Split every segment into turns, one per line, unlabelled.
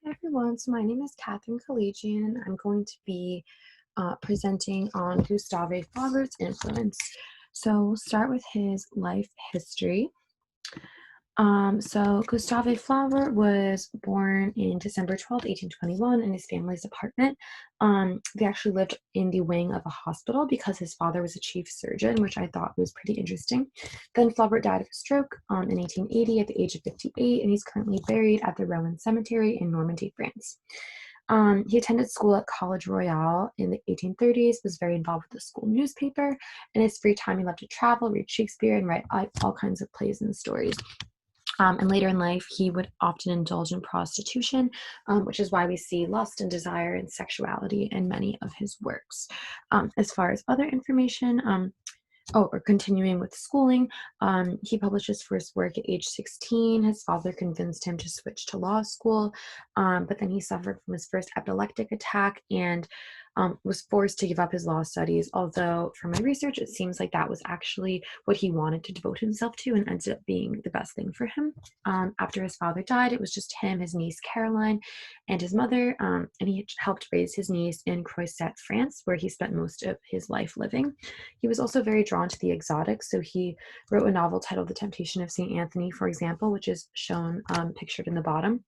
Hi everyone, so my name is Catherine Collegian. I'm going to be presenting on Gustave Flaubert's influence. So we'll start with his life history. So Gustave Flaubert was born in December 12th, 1821 in his family's apartment. They actually lived in the wing of a hospital because his father was a chief surgeon, which I thought was pretty interesting. Then Flaubert died of a stroke in 1880 at the age of 58, and he's currently buried at the Rowan Cemetery in Normandy, France. He attended school at College Royal in the 1830s, was very involved with the school newspaper. In his free time, he loved to travel, read Shakespeare, and write all kinds of plays and stories. And later in life, he would often indulge in prostitution, which is why we see lust and desire and sexuality in many of his works. As far as other information, or continuing with schooling, he published his first work at age 16. His father convinced him to switch to law school, but then he suffered from his first epileptic attack and was forced to give up his law studies. Although, from my research, it seems like that was actually what he wanted to devote himself to and ended up being the best thing for him. After his father died, it was just him, his niece Caroline, and his mother, and he helped raise his niece in Croisset, France, where he spent most of his life living. He was also very drawn to the exotic, so he wrote a novel titled The Temptation of St. Anthony, for example, which is shown pictured in the bottom.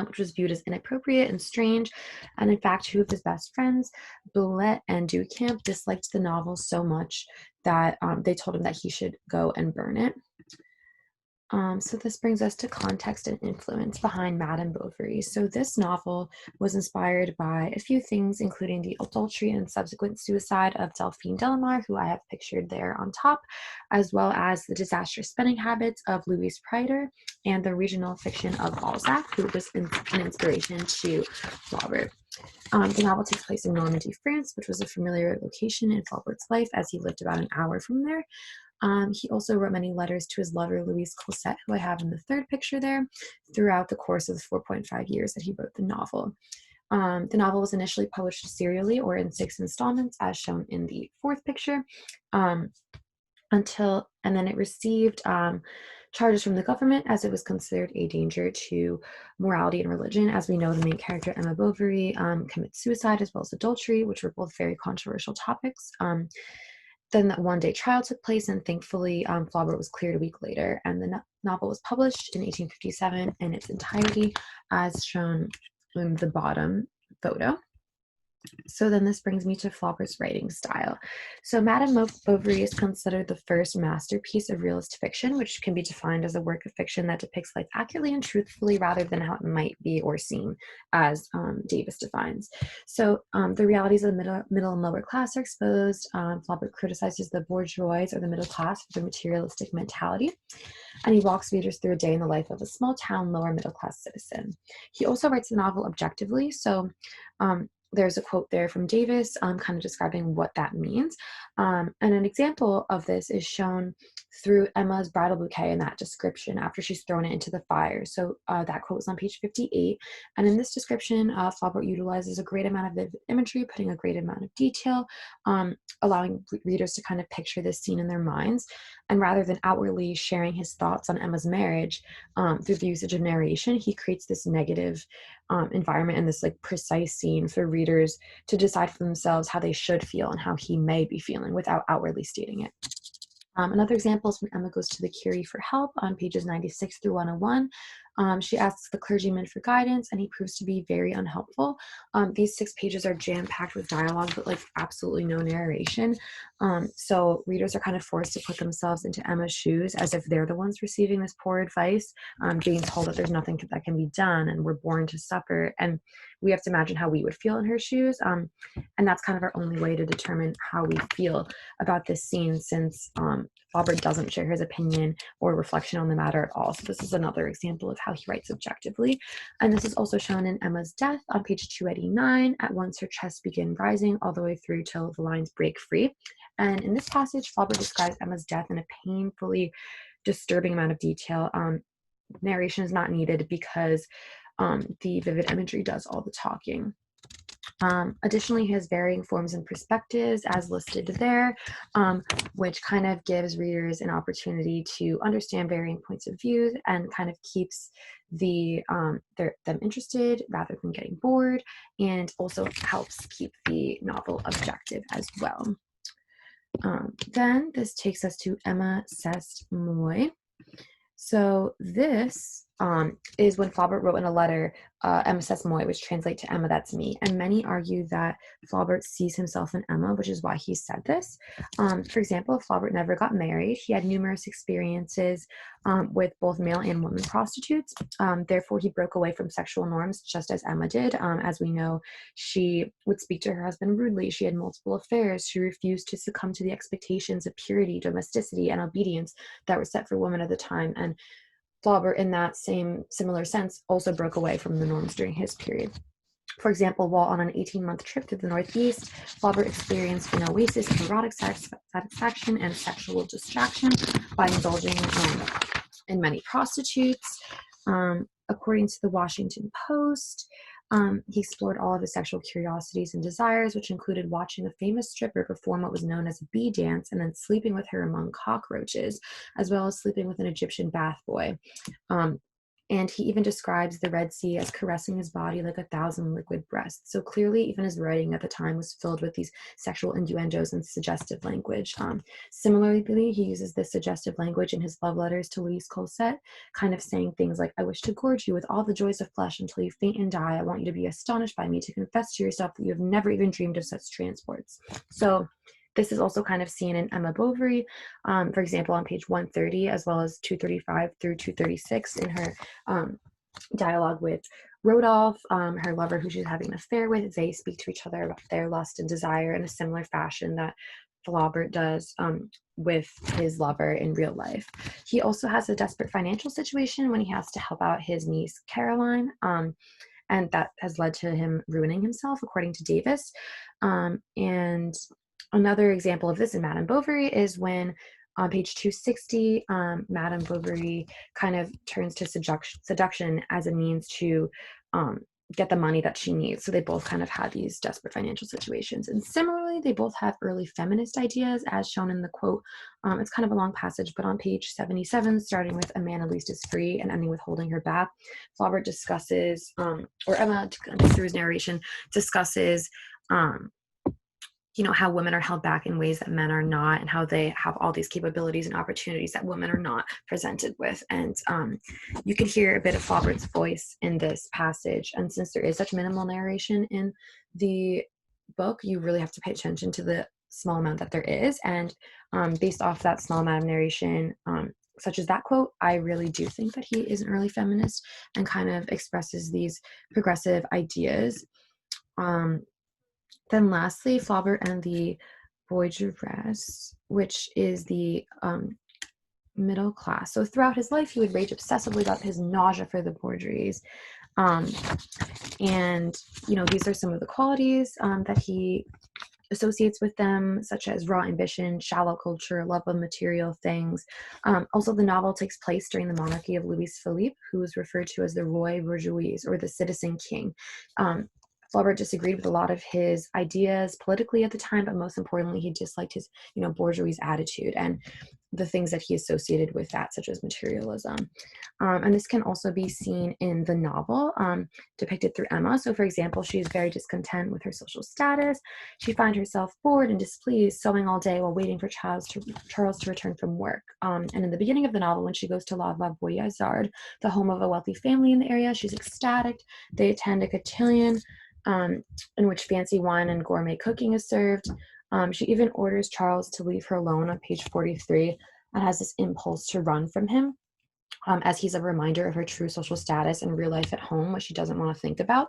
Which was viewed as inappropriate and strange. And in fact, two of his best friends, Boulet and Duchamp, disliked the novel so much that they told him that he should go and burn it. So this brings us to context and influence behind Madame Bovary. So this novel was inspired by a few things, including the adultery and subsequent suicide of Delphine Delamare, who I have pictured there on top, as well as the disastrous spending habits of Louise Prider and the regional fiction of Balzac, who was an inspiration to Flaubert. The novel takes place in Normandy, France, which was a familiar location in Flaubert's life as he lived about an hour from there. He also wrote many letters to his lover, Louise Cosette, who I have in the third picture there, throughout the course of the 4.5 years that he wrote the novel. The novel was initially published serially or in 6 installments, as shown in the fourth picture, and then it received charges from the government as it was considered a danger to morality and religion. As we know, the main character, Emma Bovary, commits suicide as well as adultery, which were both very controversial topics. Then that one-day trial took place, and thankfully, Flaubert was cleared a week later, and the novel was published in 1857 in its entirety, as shown in the bottom photo. So then this brings me to Flaubert's writing style. So Madame Bovary is considered the first masterpiece of realist fiction, which can be defined as a work of fiction that depicts life accurately and truthfully rather than how it might be or seem, as Davis defines. So the realities of the middle and lower class are exposed. Flaubert criticizes the bourgeois or the middle class for their materialistic mentality, and he walks readers through a day in the life of a small town lower middle class citizen. He also writes the novel objectively, so there's a quote there from Davis kind of describing what that means. And an example of this is shown through Emma's bridal bouquet in that description after she's thrown it into the fire. So that quote is on page 58. And in this description, Flaubert utilizes a great amount of vivid imagery, putting a great amount of detail, allowing readers to kind of picture this scene in their minds. And rather than outwardly sharing his thoughts on Emma's marriage through the usage of narration, he creates this negative environment and this like precise scene for readers to decide for themselves how they should feel and how he may be feeling without outwardly stating it. Another example is when Emma goes to the curé for help on pages 96 through 101. She asks the clergyman for guidance, and he proves to be very unhelpful. These 6 pages are jam-packed with dialogue, but like absolutely no narration. So readers are kind of forced to put themselves into Emma's shoes as if they're the ones receiving this poor advice, being told that there's nothing that can be done and we're born to suffer. And we have to imagine how we would feel in her shoes. And that's kind of our only way to determine how we feel about this scene, since Flaubert doesn't share his opinion or reflection on the matter at all. So this is another example of how he writes objectively. And this is also shown in Emma's death on page 289, at once her chest begin rising all the way through till the lines break free. And in this passage, Flaubert describes Emma's death in a painfully disturbing amount of detail. Narration is not needed because the vivid imagery does all the talking. Additionally, he has varying forms and perspectives as listed there, which kind of gives readers an opportunity to understand varying points of view and kind of keeps them interested rather than getting bored, and also helps keep the novel objective as well. Then this takes us to Emma Cest Moy. So this is when Flaubert wrote in a letter, Emma says moi, which translates to Emma, that's me. And many argue that Flaubert sees himself in Emma, which is why he said this. For example, Flaubert never got married. He had numerous experiences with both male and women prostitutes. Therefore, he broke away from sexual norms, just as Emma did. As we know, she would speak to her husband rudely. She had multiple affairs. She refused to succumb to the expectations of purity, domesticity, and obedience that were set for women at the time. And Flaubert, in that similar sense, also broke away from the norms during his period. For example, while on an 18-month trip through the Northeast, Flaubert experienced an oasis of erotic satisfaction and sexual distraction by indulging in many prostitutes. According to the Washington Post, he explored all of his sexual curiosities and desires, which included watching a famous stripper perform what was known as a bee dance and then sleeping with her among cockroaches, as well as sleeping with an Egyptian bath boy. And he even describes the Red Sea as caressing his body like 1,000 liquid breasts. So clearly, even his writing at the time was filled with these sexual innuendos and suggestive language. Similarly, he uses this suggestive language in his love letters to Louise Colset, kind of saying things like, I wish to gorge you with all the joys of flesh until you faint and die. I want you to be astonished by me, to confess to yourself that you have never even dreamed of such transports. So this is also kind of seen in Emma Bovary, for example, on page 130, as well as 235 through 236 in her dialogue with Rodolphe, her lover who she's having an affair with. They speak to each other about their lust and desire in a similar fashion that Flaubert does with his lover in real life. He also has a desperate financial situation when he has to help out his niece, Caroline, and that has led to him ruining himself, according to Davis. And another example of this in Madame Bovary is when on page 260, Madame Bovary kind of turns to seduction as a means to get the money that she needs. So they both kind of have these desperate financial situations. And similarly, they both have early feminist ideas, as shown in the quote. It's kind of a long passage, but on page 77, starting with a man at least is free and ending with holding her back, Flaubert discusses, or Emma, through his narration, discusses how women are held back in ways that men are not, and how they have all these capabilities and opportunities that women are not presented with. And you can hear a bit of Flaubert's voice in this passage. And since there is such minimal narration in the book, you really have to pay attention to the small amount that there is. And based off that small amount of narration, such as that quote, I really do think that he is an early feminist and kind of expresses these progressive ideas. Then lastly, Flaubert and the bourgeoisie, which is the middle class. So throughout his life, he would rage obsessively about his nausea for the bourgeoisie. And, these are some of the qualities that he associates with them, such as raw ambition, shallow culture, love of material things. Also, the novel takes place during the monarchy of Louis Philippe, who was referred to as the Roi Bourgeois, or the citizen king. Flaubert disagreed with a lot of his ideas politically at the time, but most importantly, he disliked his, bourgeois attitude and the things that he associated with that, such as materialism. And this can also be seen in the novel, depicted through Emma. So, for example, she is very discontent with her social status. She finds herself bored and displeased, sewing all day while waiting for Charles to return from work. And in the beginning of the novel, when she goes to La Voyageuse, the home of a wealthy family in the area, she's ecstatic. They attend a cotillion, in which fancy wine and gourmet cooking is served. She even orders Charles to leave her alone on page 43 and has this impulse to run from him, as he's a reminder of her true social status and real life at home, which she doesn't want to think about.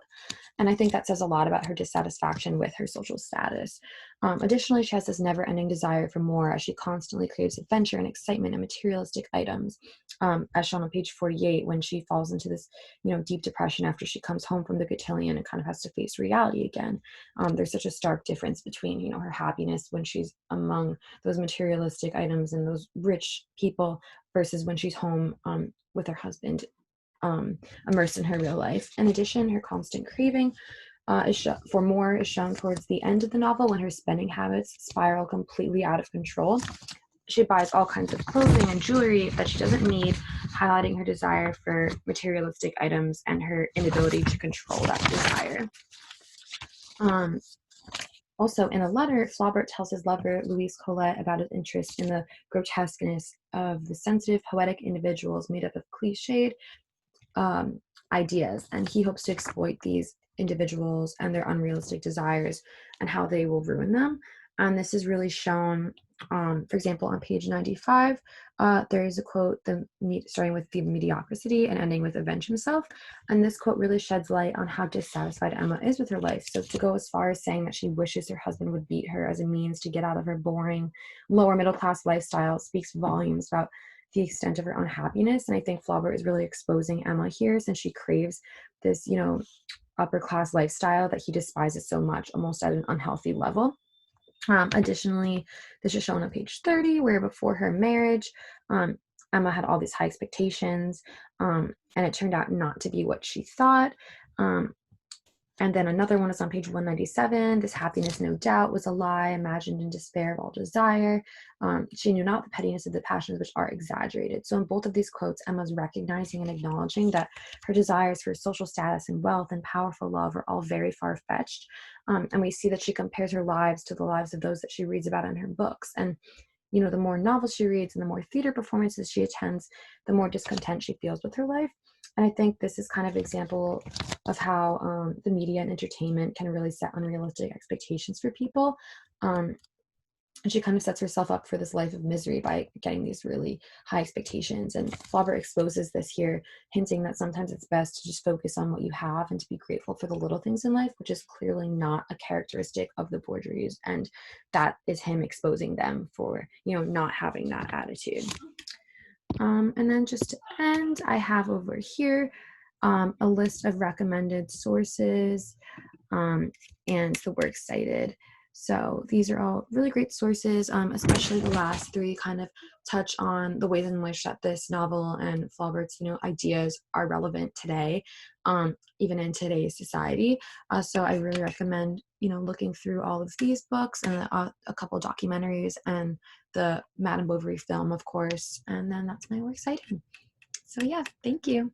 And I think that says a lot about her dissatisfaction with her social status. Additionally, she has this never-ending desire for more, as she constantly craves adventure and excitement and materialistic items, as shown on page 48, when she falls into this, deep depression after she comes home from the cotillion and kind of has to face reality again. There's such a stark difference between, her happiness when she's among those materialistic items and those rich people versus when she's home with her husband, immersed in her real life. In addition, her constant craving for more is shown towards the end of the novel when her spending habits spiral completely out of control. She buys all kinds of clothing and jewelry that she doesn't need, highlighting her desire for materialistic items and her inability to control that desire. Um, Also, in a letter, Flaubert tells his lover, Louise Colette, about his interest in the grotesqueness of the sensitive, poetic individuals made up of cliched um, ideas, and he hopes to exploit these individuals and their unrealistic desires and how they will ruin them. And this is really shown, for example, on page 95. There is a quote, starting with the mediocrity and ending with avenge himself. And this quote really sheds light on how dissatisfied Emma is with her life. So to go as far as saying that she wishes her husband would beat her as a means to get out of her boring, lower middle class lifestyle speaks volumes about the extent of her unhappiness. And I think Flaubert is really exposing Emma here, since she craves this, upper class lifestyle that he despises so much, almost at an unhealthy level. Additionally, this is shown on page 30, where before her marriage, Emma had all these high expectations, and it turned out not to be what she thought. And then another one is on page 197. This happiness, no doubt, was a lie, imagined in despair of all desire. She knew not the pettiness of the passions which are exaggerated. So in both of these quotes, Emma's recognizing and acknowledging that her desires for social status and wealth and powerful love are all very far-fetched. And we see that she compares her lives to the lives of those that she reads about in her books. And the more novels she reads and the more theater performances she attends, the more discontent she feels with her life. And I think this is kind of an example of how the media and entertainment can really set unrealistic expectations for people. And she kind of sets herself up for this life of misery by getting these really high expectations. And Flaubert exposes this here, hinting that sometimes it's best to just focus on what you have and to be grateful for the little things in life, which is clearly not a characteristic of the Bourgeois. And that is him exposing them for, not having that attitude. And then just to end, I have over here a list of recommended sources and the works cited. So these are all really great sources, especially the last three kind of touch on the ways in which that this novel and Flaubert's, ideas are relevant today, even in today's society. So I really recommend, looking through all of these books and a couple documentaries and the Madame Bovary film, of course. And then that's my works cited. So yeah, thank you.